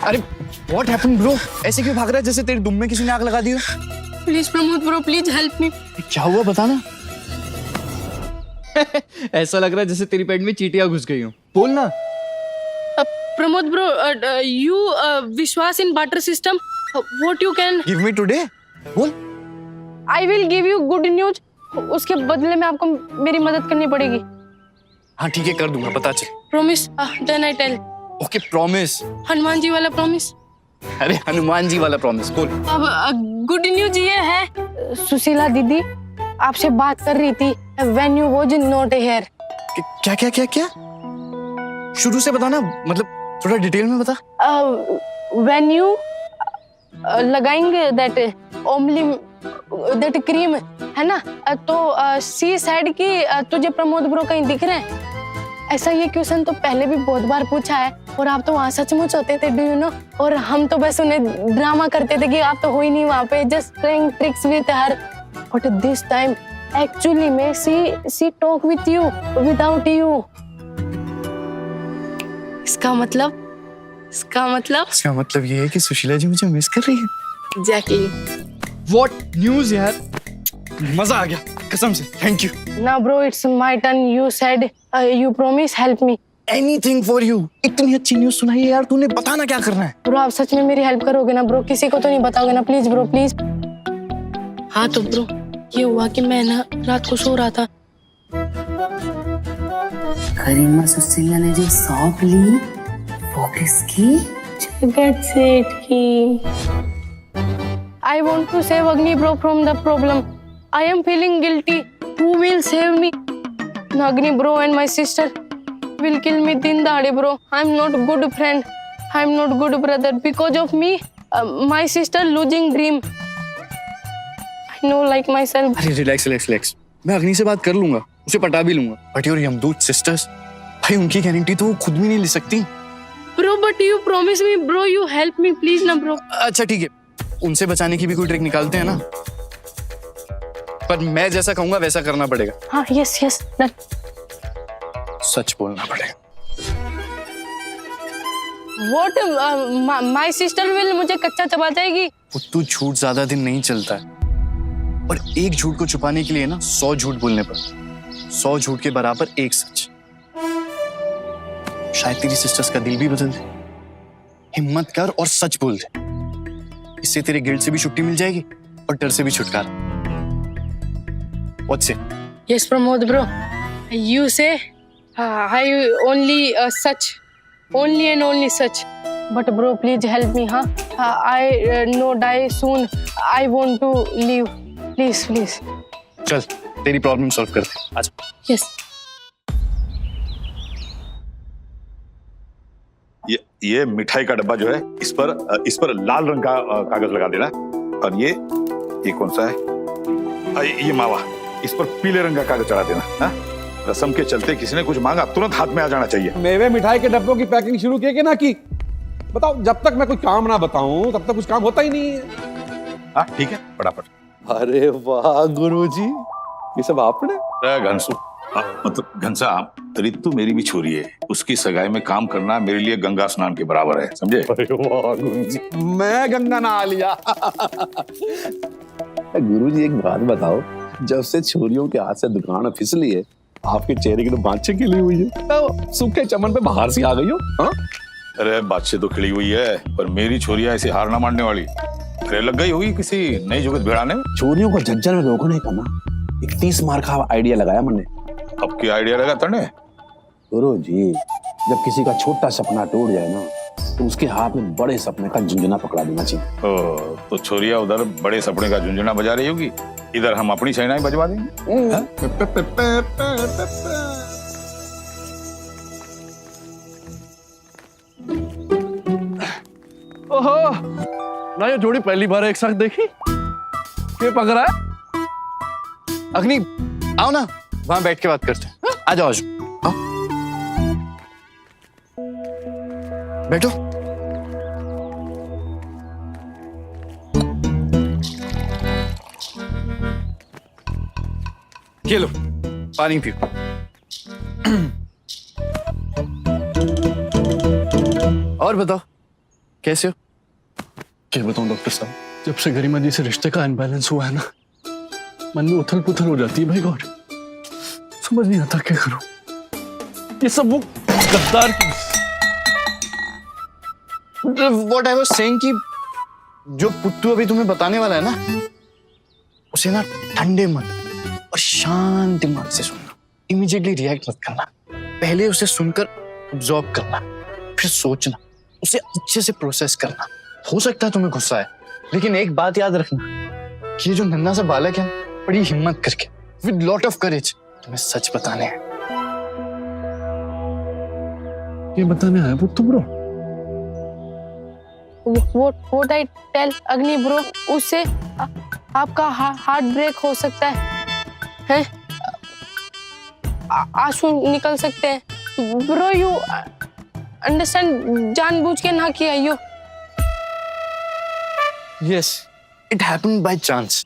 अरे what happened bro? ऐसे क्यों भाग रहा है जैसे तेरे दुम में किसी ने आग लगा दी हो? Please Pramod bro, please help me. क्या हुआ बताना। ऐसा लग रहा है जैसे तेरी पेट में चींटियां घुस गई हो। बोल ना। प्रमोद ब्रो, यू विश्वास in barter system, what you can give me today. बोल। I will give you good news, उसके बदले में आपको मेरी मदद करनी पड़ेगी। हाँ ठीक है, कर दूंगा, पता चल। Promise, then I tell. Okay promise. Hanuman ji वाला प्रॉमिस। अरे हनुमान जी वाला प्रॉमिस बोल। अब गुड न्यूज ये है, सुशीला दीदी आपसे बात कर रही थी when you was not here. क्या क्या क्या क्या? शुरू से बताना, मतलब थोड़ा डिटेल में बता। व्हेन यू लगाएंगे दैट ओमली दैट क्रीम है ना, तो सी साइड की तुझे प्रमोद ब्रो कहीं दिख रहे हैं? ऐसा ये क्वेश्चन तो पहले भी बहुत बार पूछा है और आप तो वहाँ सचमुच होते थे, डू यू नो। और हम तो बस उन्हें ड्रामा करते थे कि आप तो हो ही नहीं वहाँ पे, just playing tricks with her. But this time actually में see talk with you without you. इसका मतलब ये है कि सुशीला जी मुझे मिस कर रही है। एग्जैक्टली। व्हाट न्यूज़ यार, मजा आ गया कसम से, thank you. Now bro, it's my turn. You said you promise help me. Anything for you. इतनी अच्छी न्यूज़ सुनाई है यार तूने, बताना क्या करना है। ब्रो आप सच में मेरी हेल्प करोगे ना ब्रो? किसी को तो नहीं बताओगे ना? Please bro please. हाँ तो ब्रो ये हुआ कि मैं ना रात को सो रहा था। करीमा सुशीला ने जो सौंप ली वो किसकी? जगत सेठ की। I want to save Agni bro from the problem. I am feeling guilty. Who will save me? Agni bro and my sister will kill me din dahade bro. I'm not good friend. I'm not good brother. Because of me, my sister losing dream. I know like myself. अरे relax. मैं अग्नि से बात कर लूंगा, उसे पटा भी लूंगा। बट योर यमदूत सिस्टर्स, भाई उनकी गारंटी तो वो खुद भी नहीं ले सकती। Bro, but you promise me bro, you help me please ना bro. अच्छा ठीक है, उनसे बचाने की भी कोई ट्रिक निकालते हैं ना, पर मैं जैसा कहूंगा वैसा करना पड़ेगा। हाँ यस डन। सच बोलना पड़ेगा। What my sister will मुझे कच्चा चबा जाएगी। तू झूठ ज्यादा दिन नहीं चलता है, और एक झूठ को छुपाने के लिए ना 100 झूठ बोलने पर 100 झूठ के बराबर एक सच। शायद तेरी सिस्टर्स का दिल भी बदल दे। हिम्मत कर और सच बोल दे, इससे तेरे गिल्ट से भी छुट्टी मिल जाएगी और डर से भी छुटकारा। What's it? Yes, Pramod bro. You say I only such, only and only such. But bro, please help me, huh? I no die soon. I want to leave. Please. चल तेरी प्रॉब्लम सॉल्व करते हैं, आजा। Yes. ये मिठाई का डब्बा जो है इस पर लाल रंग का कागज लगा देना, और ये कौन सा है? ये मावा, इस पर पीले रंग का कागज चढ़ा देना। हाँ? रस्म के चलते किसी ने कुछ मांगा तुरंत हाथ में आ जाना चाहिए। मेवे मिठाई के डब्बों की पैकिंग शुरू की कि ना की? बताओ, जब तक मैं कोई काम ना बताऊं तब तक कुछ काम होता ही नहीं है। हाँ ठीक है, फटाफट। अरे वाह गुरुजी, ये सब आपने? घनसू, मतलब घनश्याम, रितु मेरी भी छोरी है, उसकी सगाई में काम करना मेरे लिए गंगा स्नान के बराबर है, समझे? अरे वाह गुरुजी, मैं गंगा नहा लिया। गुरुजी एक बात बताओ, जब से छोरियों के हाथ से दुकान फिसली है, आपके चेहरे की तो बाँछें खिली हुई है, तो सूखे चमन पे बाहर से आ गई हो। हाँ? अरे बादशाह तो खिली हुई है, पर मेरी छोरिया ऐसे हार ना मानने वाली। अरे लग गई होगी किसी नई जुगत भिड़ाने में। चोरियों को झज्जर में रोकने का ना 31 मार का आइडिया लगाया मैंने। अब क्या आइडिया लगा तने? गुरु जी, जब किसी का छोटा सपना टूट जाए ना, तो उसके हाथ में बड़े सपने का झुंझुना पकड़ा देना चाहिए। तो छोरिया उधर बड़े सपने का झुंझुना बजा रही होगी, इधर हम अपनी शहनाई बजवा देंगे। ओहो, ना ये जोड़ी पहली बार एक साथ देखी। क्या पक रहा है? अग्नि आओ ना, वहां बैठ के बात करते हैं। आ जाओ आओ, बैठो। ये लो पानी पियो। और बताओ, कैसे हो? क्या बताऊं डॉक्टर साहब, जब से गरिमा जी से रिश्ते का अनबैलेंस हुआ है ना, मन में उथल पुथल हो जाती है भाई गॉड। समझ नहीं आता क्या करूं। ये सब वो गद्दार की। व्हाट आई वाज सेइंग कि जो पुत्तू अभी तुम्हें बताने वाला है ना, उसे ना ठंडे मन और शांत दिमाग से सुनना। इमीडिएटली रिएक्ट मत करना। पहले उसे सुनकर ऑब्जॉर्व करना, फिर सोचना, उसे अच्छे से प्रोसेस करना। हो सकता है तुम्हें गुस्सा है, लेकिन एक बात याद रखना कि ये जो नन्हा सा बालक है, बड़ी हिम्मत करके विद लॉट ऑफ करेज तुम्हें सच बताने हैं। ये बताने आया पुत्तू ब्रो। What I tell अग्नि ब्रो, उससे आपका हार्ट ब्रेक हो सकता है? आंसू निकल सकते हैं ब्रो। यू अंडरस्टैंड, जानबूझ के ना किया यो। Yes, it happened by chance.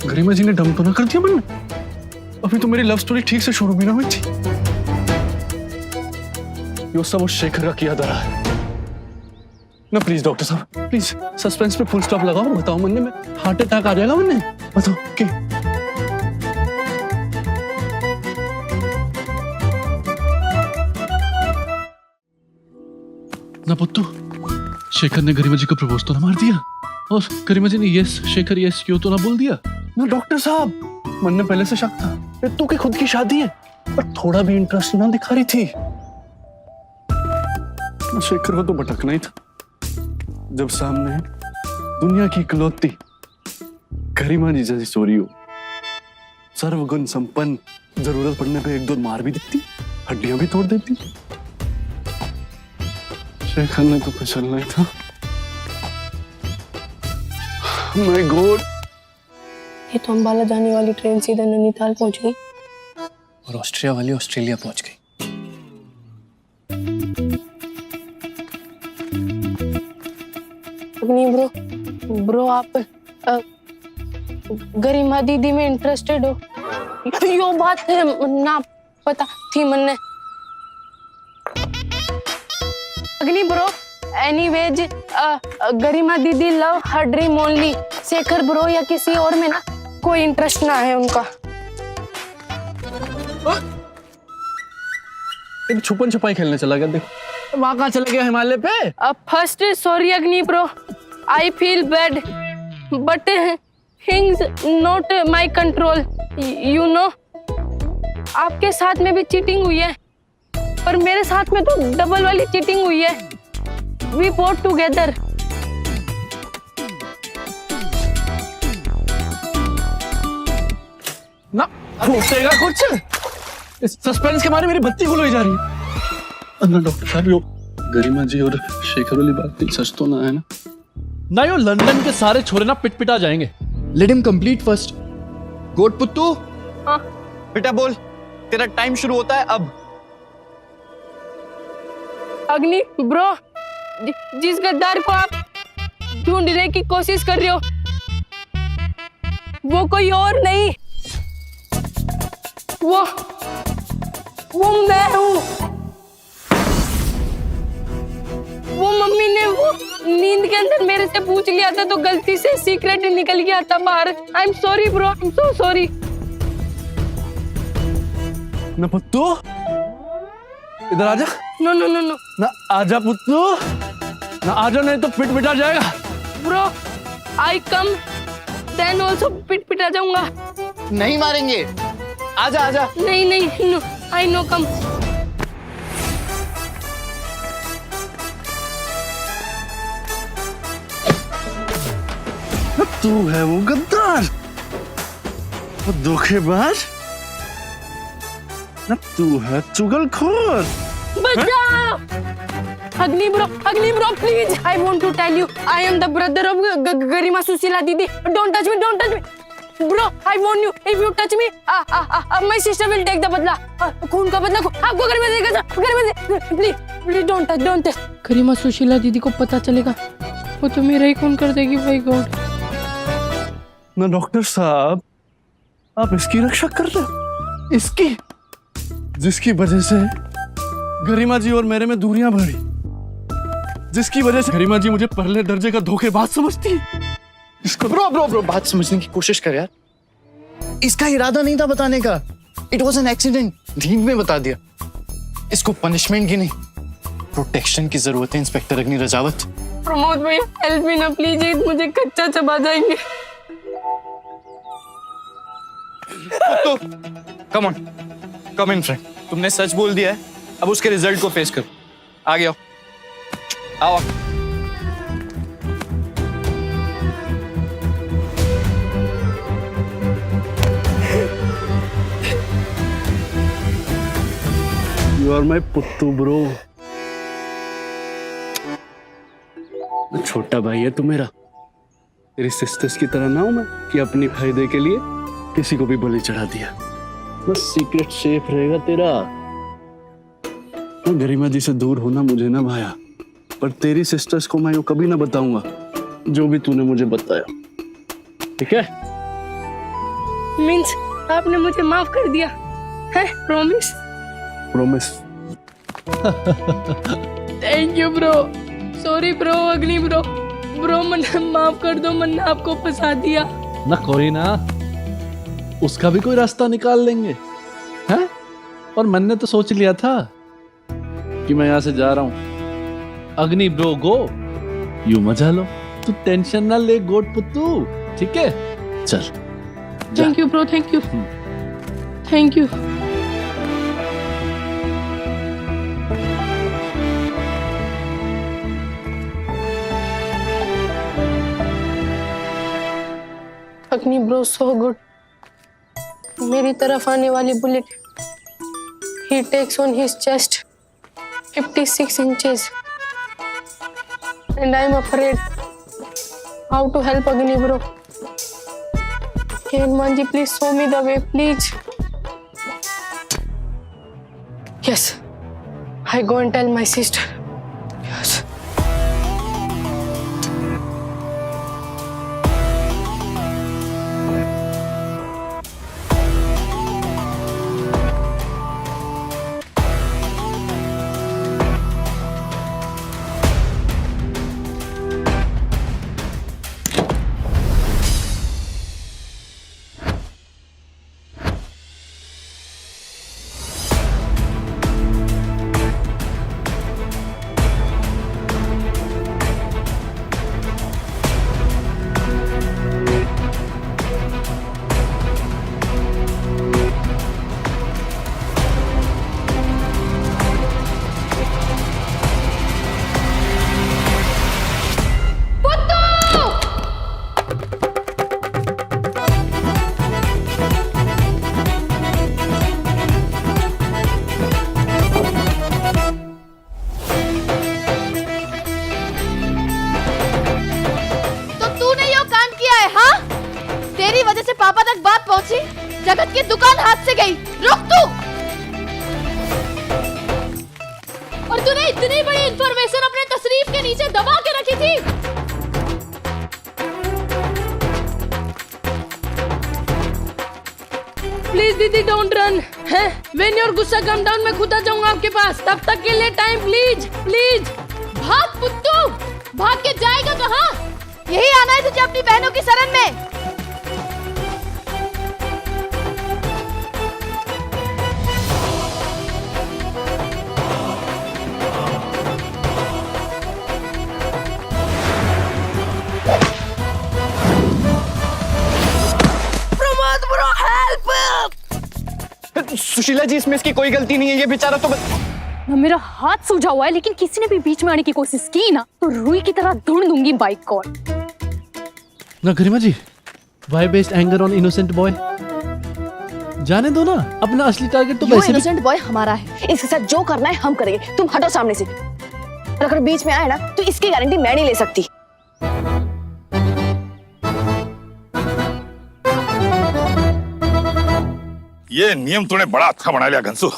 गरिमा जी ने डम तो ना कर दिया मन में? अभी तो मेरी लव स्टोरी ठीक से शुरू भी ना हुई थी। ये सब उस शेखर का किया धरा है ना। प्लीज डॉक्टर साहब, प्लीज सस्पेंस पे फुल स्टॉप लगाओ। बताओ मन्ने, में हार्ट अटैक आ जाएगा मन्ने, बताओ कि ना पुत्तू, शेखर ने गरिमा जी को प्रपोज तो ना मार दिया, और गरिमा जी ने यस शेखर यस क्यों तो ना बोल दिया ना। डॉक्टर साहब, मन में पहले से शक था ये तो की खुद की शादी है, पर थोड़ा भी इंटरेस्ट ना दिखा रही थी। ना शेखर को तो भटकना ही था, जब सामने दुनिया की इकलौती गरिमा जी जैसी चोरी हो, सर्वगुण संपन्न, जरूरत पड़ने पे एक दो मार भी देती, हड्डियां भी तोड़ देती। शेखर ने तो फिसलना ही था। My God. ये तो अंबाला जाने वाली ट्रेन सीधा नैनीताल पहुंच गई, और ऑस्ट्रिया वाली ऑस्ट्रेलिया पहुंच गई। अग्नि ब्रो आप गरिमा दीदी में इंटरेस्टेड हो? यो बात ना पता थी मन्ने। अग्नि ब्रो, एनीवेज गरिमा दीदी love her dream only. Shekhar bro या किसी और में ना कोई इंटरेस्ट ना है उनका। एक छुपन छुपाई खेलने चला गया, देखो वहां कहाँ चला गया, हिमालय पे। फर्स्ट सॉरी अग्नि bro, I feel bad but things not my control, you know. आपके साथ में भी चीटिंग हुई है, पर मेरे साथ में तो डबल वाली चीटिंग हुई है। We both together. ना फूटेगा कुछ, इस सस्पेंस के मारे मेरी बत्ती गुल हो जा रही है। अंदर डॉक्टर साहब, यो गरिमा जी और शेखर वाली बात सच तो ना है ना? ना यो लंदन के सारे छोरे ना पिट पिटा जाएंगे। Let him complete first. गोट पुत्तू, हाँ बेटा बोल, तेरा टाइम शुरू होता है अब। अग्नि ब्रो, जिस गद्दार को आप ढूंढने की कोशिश कर रहे हो वो कोई और नहीं, वो मैं हूँ। वो मम्मी ने वो नींद के अंदर मेरे से पूछ लिया था, तो गलती से सीक्रेट निकल गया था बाहर। I am sorry bro, I am so sorry. ना पुत्तू, इधर आजा। नो नो नो नो ना आजा पुत्तू, ना आजा, नहीं तो पिट पिटा जाएगा। ब्रो, आई कम देन ऑल्सो पिट पिटा जाऊंगा। नहीं मारेंगे, आजा आजा। नहीं नहीं, नो आई नो कम। तू है वो गद्दार, वो धोखेबाज, ना तू है चुगलखोर। बचाओ! Agni bro please, I want to tell you, I am the brother of Garima Sushila दीदी। Don't touch me bro, I want you, if you touch me my sister will take the बदला। खून का बदला आपको गरिमा देगा। Please don't touch. Garima Sushila दीदी को पता चलेगा, वो तो मेरा ही खून कर देगी। भाई गॉड। ना डॉक्टर साहब, आप इसकी रक्षा कर रहे हो, इसकी जिसकी वजह से गरिमा जी और मेरे में दूरियां बढ़ी, जिसकी वजह से गरिमा जी मुझे पहले दर्जे का धोखेबाज समझती है। इसको ब्रो बात समझने की कोशिश कर यार। इसका इरादा नहीं था बताने का। It was an accident. नींद में बता दिया। इसको पनिशमेंट की नहीं, प्रोटेक्शन की जरूरत है इंस्पेक्टर अग्नि रजावत। प्रमोद भैया हेल्प मी ना प्लीज, ये मुझे कच्चा चबा जाएंगे। तो come on, come in friend. तुमने सच बोल दिया है, अब उसके रिजल्ट को फेस करो। आगे आओ, आओ। You are my Puttu bro. छोटा भाई है तू मेरा। तेरी सिस्टर्स की तरह ना हूं मैं कि अपनी फायदे के लिए किसी को भी बलि चढ़ा दिया। बस सीक्रेट सेफ रहेगा तेरा। गरिमा जी से दूर होना मुझे ना भाया, पर तेरी सिस्टर्स को मैं यूं कभी ना बताऊंगा जो भी तूने मुझे बताया, ठीक है? मीन्स आपने मुझे माफ कर दिया है? Promise? Promise. Thank you bro. Sorry bro, अग्नि ब्रो। ब्रो मन माफ कर दो, मैंने आपको फंसा दिया। ना कोई ना, उसका भी कोई रास्ता निकाल लेंगे, हैं? और मैंने तो सोच लिया था कि मैं यहाँ से जा रहा हूँ। अग्नि ब्रो गो, यू मजा लो, तू टेंशन ना ले गोट पुत्तू, ठीक है? चल। Thank you bro, thank you, thank you. अग्नि ब्रो सो गुड। मेरी तरफ आने वाली bullet he takes on his chest 56 inches and I'm afraid how to help Agni bro. Hey Hanuman ji, please show me the way, please. Yes, I go and tell my sister. Yes. पापा तक बात पहुंची, जगत की दुकान हाथ से गई। रुक तू। और तूने इतनी बड़ी इंफॉर्मेशन अपने तशरीफ के नीचे दबा के रखी थी। प्लीज दीदी डोंट रन। है व्हेन योर गुस्सा कम डाउन मैं खुद आ जाऊंगा आपके पास, तब तक के लिए टाइम प्लीज प्लीज। भाग पुत्तू, भाग के जाएगा कहाँ? यही आना है तुझे अपनी बहनों की शरण में। सुशीला जी, इसमें इसकी कोई गलती नहीं है। ये बेचारा तो मेरा हाथ सूझा हुआ है, लेकिन किसी ने भी बीच में आने की कोशिश की ना तो रुई की तरह ढूंढ दूंगी बाइक को। ना गरिमा जी, why waste anger on innocent boy? जाने दो ना, अपना असली टारगेट तो वैसे भी इनोसेंट बॉय हमारा है, इसके साथ जो करना है हम करेंगे। तुम हटो सामने से। और अगर बीच में आए ना तो इसकी गारंटी मैं नहीं ले सकती। ये नियम तूने बड़ा अच्छा बना लिया घंसू।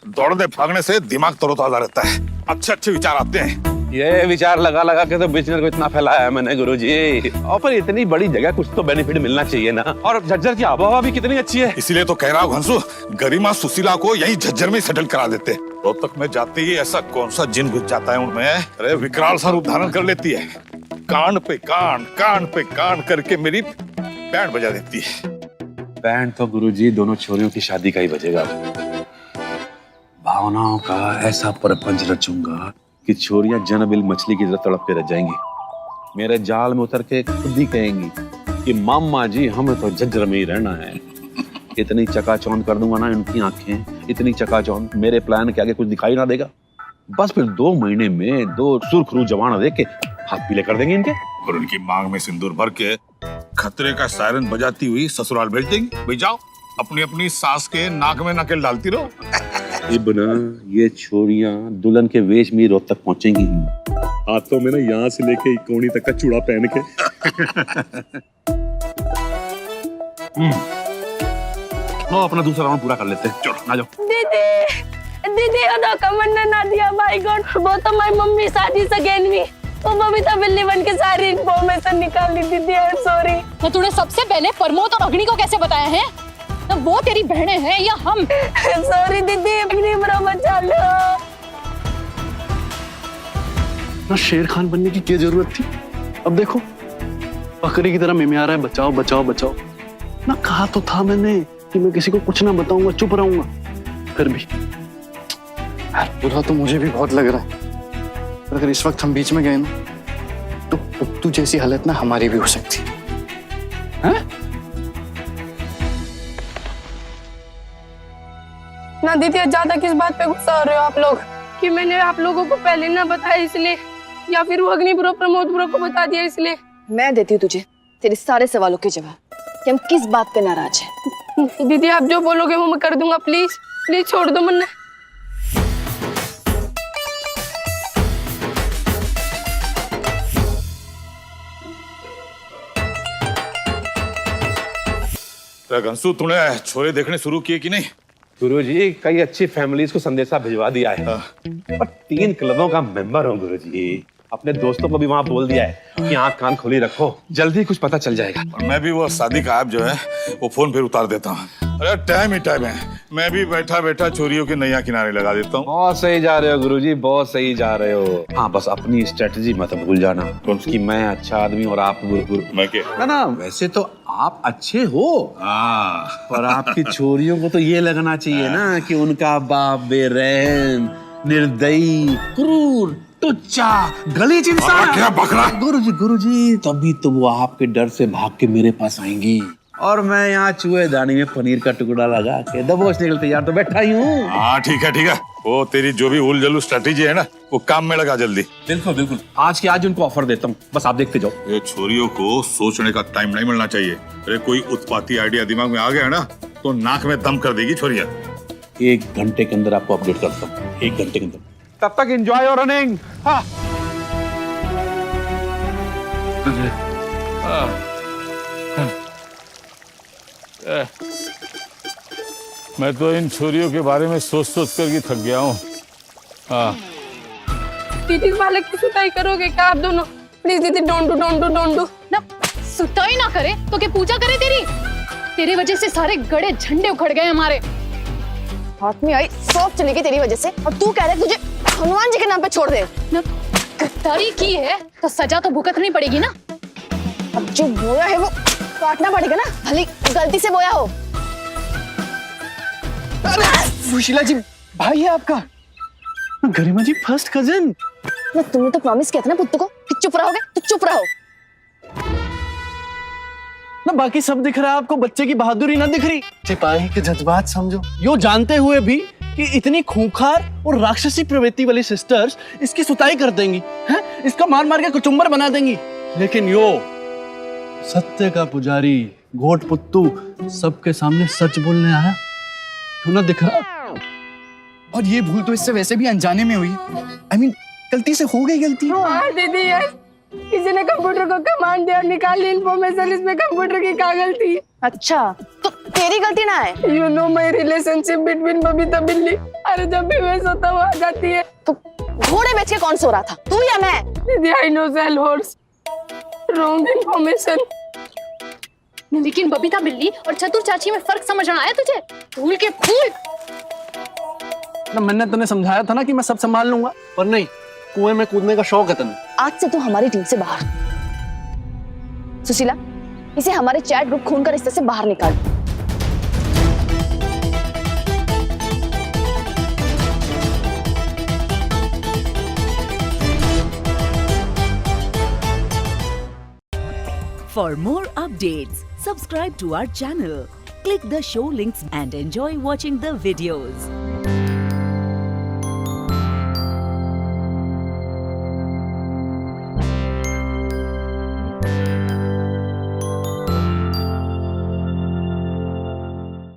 दौड़ने भागने से दिमाग तरोताजा रहता है, अच्छे अच्छे विचार आते हैं। ये विचार लगा लगा के तो बिजनेस को इतना फैलाया है मैंने गुरुजी। और फिर इतनी बड़ी जगह कुछ तो बेनिफिट मिलना चाहिए ना। और झज्जर की आबोहवा भी कितनी अच्छी है। इसीलिए तो कह रहा हूँ घंसू, गरिमा सुशीला को यही झज्जर में सेटल करा देते। रोहतक में जाते ही ऐसा कौन सा जिन घुस जाता है उनमें, अरे विकराल सा रूप धारण कर लेती है। कान पे कान करके मेरी बैंड बजा देती है। बैंड तो गुरुजी दोनों छोरियों की शादी का ही बजेगा। भावनाओं का ऐसा प्रपंच रचूंगा कि छोरियां जनबिल मछली की तरह तड़प के रह जाएंगी। मेरे जाल में उतर के खुद ही कहेंगी कि मामा जी हमें तो झज्जर में ही रहना है। इतनी चकाचौंध कर दूंगा ना इनकी आंखें, इतनी चकाचौंध, मेरे प्लान के आगे कुछ दिखाई ना देगा। बस फिर 2 महीने में 2 सुरखरू जवान देख के हाथ पीले कर देंगे इनके, और उनकी मांग में सिंदूर भर के खतरे का सायरन बजाती हुई ससुराल भेज देंगे। भाई जाओ, अपनी अपनी सास के नाक में नकेल डालती रहो। इब्ना ये छोरियां दुल्हन के वेश में रोहतक पहुंचेंगी, हाथों में ना यहाँ से लेके कोनी तक का चूड़ा पहन के। लो अपना दूसरा राउंड पूरा कर लेते हैं, चलो आ जाओ। दीदी अदा कमंडा ना दिया माय गॉड, वो तो माय मम्मी शादी से गेन में वो बबीता बिल्ली बन के सारी इन्फॉर्मेशन निकाल ली। दीदी आई एम सॉरी। तो तूने सबसे पहले प्रमोद और अग्नि को कैसे बताया है? तो वो तेरी बहनें हैं या हम? सॉरी दीदी, अग्नि ब्रो बचा लो। ना शेर खान बनने की क्या जरूरत थी? अब देखो बकरी की तरह मिमिया रहा है, बचाओ बचाओ बचाओ। ना कहा तो था मैंने कि मैं किसी को कुछ ना बताऊंगा, चुप रहूंगा। फिर भी यार बुरा तो मुझे भी बहुत लग रहा है। पर अगर इस वक्त हम बीच में गए ना तो पुत्तू जैसी हालत ना हमारी भी हो सकती है। ना दीदी ज्यादा किस बात पे गुस्सा हो रहे हो आप लोग? कि मैंने आप लोगों को पहले ना बताया इसलिए, या फिर वो अग्नि ब्रो प्रमोद ब्रो को बता दिया इसलिए? मैं देती हूँ तुझे तेरे सारे सवालों के जवाब कि हम किस बात पे नाराज हैं। दीदी आप जो बोलोगे वो मैं कर दूंगा, प्लीज प्लीज छोड़ दो मन्ना। घंसू तूने छोरे देखने शुरू किए कि नहीं? गुरुजी कई अच्छी फैमिलीज को संदेशा भिजवा दिया है, पर 3 क्लबों का मेंबर हूँ गुरुजी। अपने दोस्तों को भी वहाँ बोल दिया है कि आँख कान खोली रखो, जल्दी कुछ पता चल जाएगा। और मैं भी वो शादी का ऐप जो है वो फोन पे उतार देता हूँ। अरे टाइम ही टाइम है, मैं भी बैठा बैठा चोरियों की नैया किनारे लगा देता हूँ। बहुत सही जा रहे हो गुरुजी, बहुत सही जा रहे हो। हाँ बस अपनी स्ट्रेटजी मत भूल जाना कि मैं अच्छा आदमी और आप गुरु। मैं क्या? ना ना वैसे तो आप अच्छे हो, पर आपकी छोरियों को तो ये लगना चाहिए ना कि उनका बाप बेरहम, निर्दयी, क्रूर, टुच्चा, गलीज इंसान। क्या बकरा? गुरुजी तभी तो वो आपके डर से भाग के मेरे पास आएंगी और मैं यहाँ चूहेदानी में पनीर का टुकड़ा लगा के दबोचने के लिए तैयार तो बैठा ही हूँ। हाँ ठीक है, वो तेरी जो भी उल जलू स्ट्रेटेजी है ना वो काम में लगा जल्दी। बिल्कुल बिल्कुल, आज के आज उनको ऑफर देता हूँ, बस आप देखते जाओ। ये छोरियों को सोचने का टाइम नहीं मिलना चाहिए। अरे कोई उत्पाती आइडिया दिमाग में आ गया ना तो नाक में दम कर देगी छोरिया। 1 घंटे के अंदर आपको अपडेट करता हूँ, 1 घंटे के अंदर। तब तक एंजॉय योर रनिंग। हाँ मैं तो इन छोरियों के बारे में सोच कर ही थक गया हूँ। हाँ दीदी वाले की सुताई करोगे क्या आप दोनों? प्लीज दीदी डोंट डू ना सुताई ना करे तो क्या पूजा करे तेरी? तेरी वजह से सारे गड़े झंडे उखड़ गए हमारे। हाथ में आई सौंफ चली गई तेरी वजह से और तू कह रहे तुझे हनुमान जी के नाम पे छोड़ दे। ना गद्दारी की है तो सजा तो भुगतनी पड़ेगी ना। अब जो बोया है वो काटना पड़ेगा ना, भले गलती से बोया हो। सुशीला जी भाई है आपका, गरिमा जी फर्स्ट कजन। ना तुमने तो प्रॉमिस किया था ना पुत्तू को कि चुप रहोगे, तो चुप रहो ना। बाकी सब दिख रहा है आपको, बच्चे की बहादुरी ना दिख रही। सिपाही के जज्बात समझो, यो जानते हुए भी कि इतनी खूंखार और राक्षसी प्रवृत्ति वाली सिस्टर्स इसकी सुताई कर देंगी, हैं? इसका मार मार के कुचुम्बर बना देंगी। लेकिन यो सत्य का पुजारी घोट पुत्तू सबके सामने सच बोलने आया, क्यों ना दिख रहा। और ये भूल तो इससे वैसे भी अनजाने में हुई। I mean, गलती से हो गई गलती। हाँ दीदी यार, किसी ने कंप्यूटर को कमांड दिया, निकाल ली इन्फॉर्मेशन, इसमें कंप्यूटर की क्या गलती? अच्छा तो तेरी गलती ना है। You know my relationship between Babita बिल्ली। अरे जब भी मैं सोता हुआ आ जाती है। तो घोड़े बेच के कौन सो रहा था, तू या मैं? दीदी I know sell horse, wrong information. लेकिन बबीता बिल्ली और चतुर चाची में फर्क समझ आया तुझे? फूल के फूल। ना मैंने तुम्हें समझाया था ना कि मैं सब संभाल लूंगा, पर नहीं, कुएं में कूदने का शौक है तुम्हें। आज से तू हमारी टीम से बाहर। सुशीला, इसे हमारे चैट ग्रुप खून का रिश्ते से बाहर निकाल। For more updates, subscribe to our channel, click the show links and enjoy watching the videos.